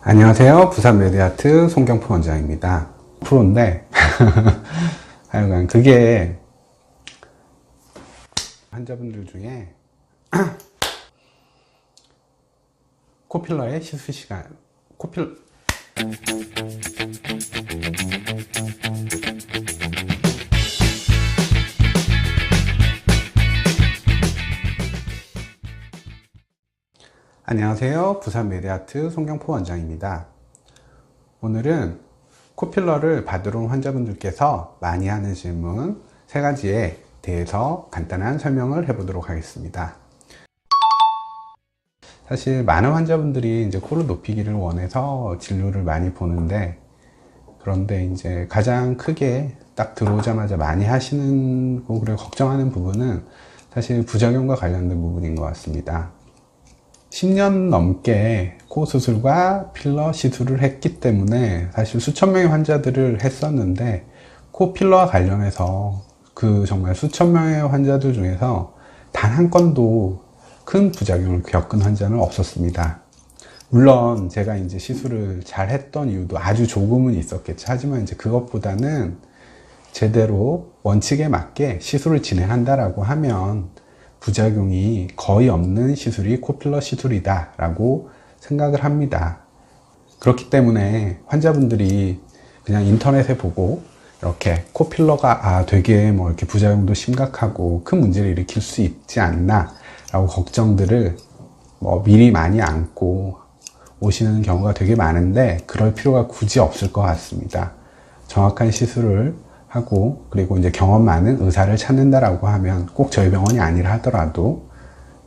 안녕하세요. 부산 메디아트 송경표 원장입니다. 프로인데 하여간 그게 환자분들 중에 코필러의 시술 시간 안녕하세요. 부산 메디아트 송경표 원장입니다. 오늘은 코필러를 받으러 온 환자분들께서 많이 하는 질문 3가지에 대해서 간단한 설명을 해보도록 하겠습니다. 사실 많은 환자분들이 이제 코를 높이기를 원해서 진료를 많이 보는데, 그런데 이제 가장 크게 딱 들어오자마자 많이 하시는 거, 그리고 걱정하는 부분은 사실 부작용과 관련된 부분인 것 같습니다. 10년 넘게 코 수술과 필러 시술을 했기 때문에 사실 수천 명의 환자들을 했었는데, 코 필러와 관련해서 그 정말 수천 명의 환자들 중에서 단 한 건도 큰 부작용을 겪은 환자는 없었습니다. 물론 제가 이제 시술을 잘 했던 이유도 아주 조금은 있었겠죠. 하지만 이제 그것보다는 제대로 원칙에 맞게 시술을 진행한다라고 하면 부작용이 거의 없는 시술이 코필러 시술이다 라고 생각을 합니다. 그렇기 때문에 환자분들이 그냥 인터넷에 보고 이렇게 코필러가 되게 뭐 이렇게 부작용도 심각하고 큰 문제를 일으킬 수 있지 않나 라고 걱정들을 미리 많이 안고 오시는 경우가 되게 많은데, 그럴 필요가 굳이 없을 것 같습니다. 정확한 시술을 하고 그리고 이제 경험 많은 의사를 찾는다라고 하면, 꼭 저희 병원이 아니라 하더라도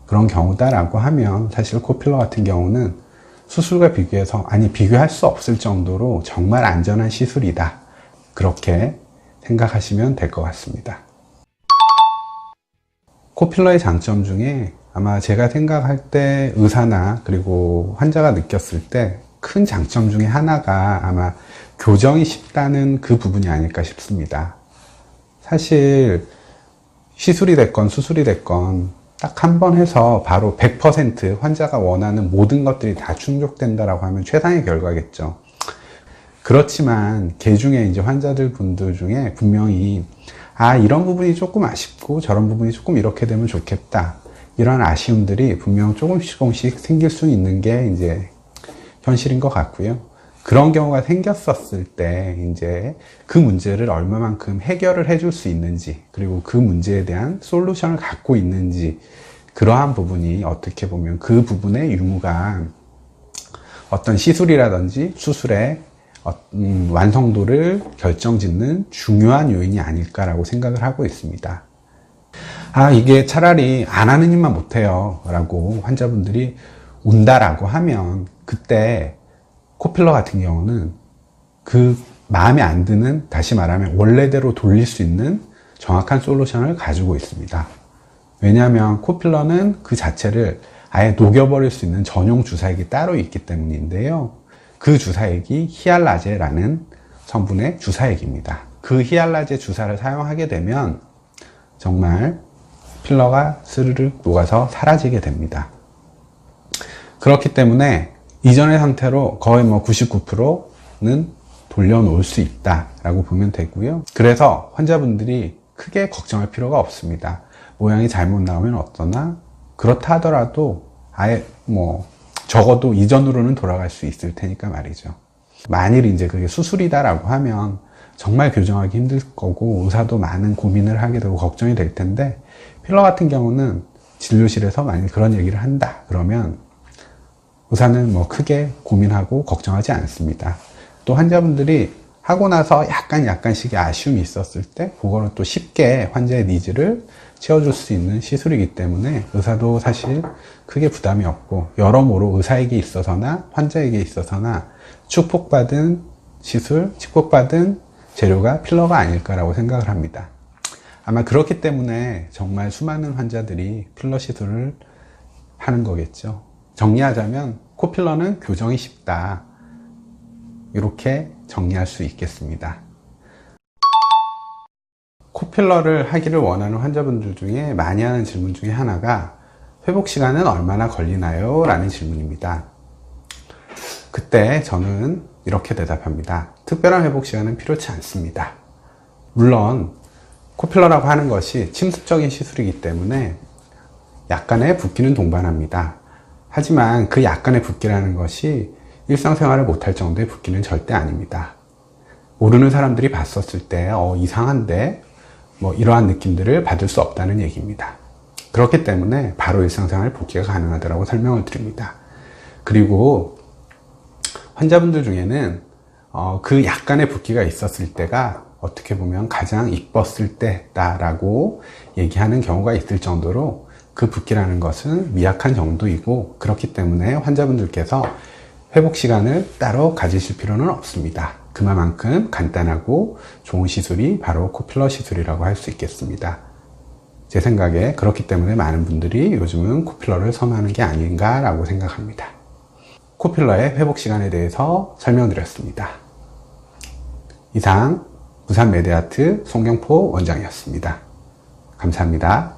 그런 경우다라고 하면 사실 코필러 같은 경우는 수술과 비교해서 비교할 수 없을 정도로 정말 안전한 시술이다, 그렇게 생각하시면 될 것 같습니다. 코필러의 장점 중에 아마 제가 생각할 때 의사나 그리고 환자가 느꼈을 때 큰 장점 중에 하나가 아마 교정이 쉽다는 그 부분이 아닐까 싶습니다. 사실 시술이 됐건 수술이 됐건 딱 한 번 해서 바로 100% 환자가 원하는 모든 것들이 다 충족된다라고 하면 최상의 결과겠죠. 그렇지만 개 중에 이제 환자들 분들 중에 분명히 이런 부분이 조금 아쉽고 저런 부분이 조금 이렇게 되면 좋겠다, 이런 아쉬움들이 분명 조금씩 생길 수 있는 게 이제 현실인 것 같고요. 그런 경우가 생겼었을 때 이제 그 문제를 얼마만큼 해결을 해줄 수 있는지, 그리고 그 문제에 대한 솔루션을 갖고 있는지, 그러한 부분이 어떻게 보면 그 부분의 유무가 어떤 시술이라든지 수술의 완성도를 결정짓는 중요한 요인이 아닐까라고 생각을 하고 있습니다. 이게 차라리 안 하는 일만 못해요 라고 환자분들이 운다라고 하면, 그때 코필러 같은 경우는 그 마음에 안 드는, 다시 말하면 원래대로 돌릴 수 있는 정확한 솔루션을 가지고 있습니다. 왜냐하면 코필러는 그 자체를 아예 녹여버릴 수 있는 전용 주사액이 따로 있기 때문인데요. 그 주사액이 히알라제라는 성분의 주사액입니다. 그 히알라제 주사를 사용하게 되면 정말 필러가 스르륵 녹아서 사라지게 됩니다. 그렇기 때문에 이전의 상태로 거의 99%는 돌려놓을 수 있다라고 보면 되고요. 그래서 환자분들이 크게 걱정할 필요가 없습니다. 모양이 잘못 나오면 어떠나, 그렇다 하더라도 아예 적어도 이전으로는 돌아갈 수 있을 테니까 말이죠. 만일 이제 그게 수술이다라고 하면 정말 교정하기 힘들 거고 의사도 많은 고민을 하게 되고 걱정이 될 텐데, 필러 같은 경우는 진료실에서 만약 그런 얘기를 한다 그러면 의사는 크게 고민하고 걱정하지 않습니다. 또 환자분들이 하고 나서 약간씩의 아쉬움이 있었을 때 그거는 또 쉽게 환자의 니즈를 채워줄 수 있는 시술이기 때문에 의사도 사실 크게 부담이 없고, 여러모로 의사에게 있어서나 환자에게 있어서나 축복받은 시술, 축복받은 재료가 필러가 아닐까라고 생각을 합니다. 아마 그렇기 때문에 정말 수많은 환자들이 필러 시술을 하는 거겠죠. 정리하자면 코필러는 교정이 쉽다, 이렇게 정리할 수 있겠습니다. 코필러를 하기를 원하는 환자분들 중에 많이 하는 질문 중에 하나가 회복 시간은 얼마나 걸리나요? 라는 질문입니다. 그때 저는 이렇게 대답합니다. 특별한 회복 시간은 필요치 않습니다. 물론 코필러라고 하는 것이 침습적인 시술이기 때문에 약간의 붓기는 동반합니다. 하지만 그 약간의 붓기라는 것이 일상생활을 못할 정도의 붓기는 절대 아닙니다. 모르는 사람들이 봤었을 때 이상한데 이러한 느낌들을 받을 수 없다는 얘기입니다. 그렇기 때문에 바로 일상생활 복귀가 가능하다고 설명을 드립니다. 그리고 환자분들 중에는 그 약간의 붓기가 있었을 때가 어떻게 보면 가장 이뻤을 때다라고 얘기하는 경우가 있을 정도로 그 붓기라는 것은 미약한 정도이고, 그렇기 때문에 환자분들께서 회복 시간을 따로 가지실 필요는 없습니다. 그만큼 간단하고 좋은 시술이 바로 코필러 시술이라고 할 수 있겠습니다. 제 생각에 그렇기 때문에 많은 분들이 요즘은 코필러를 선호하는 게 아닌가라고 생각합니다. 코필러의 회복 시간에 대해서 설명드렸습니다. 이상 부산 메디아트 송경포 원장이었습니다. 감사합니다.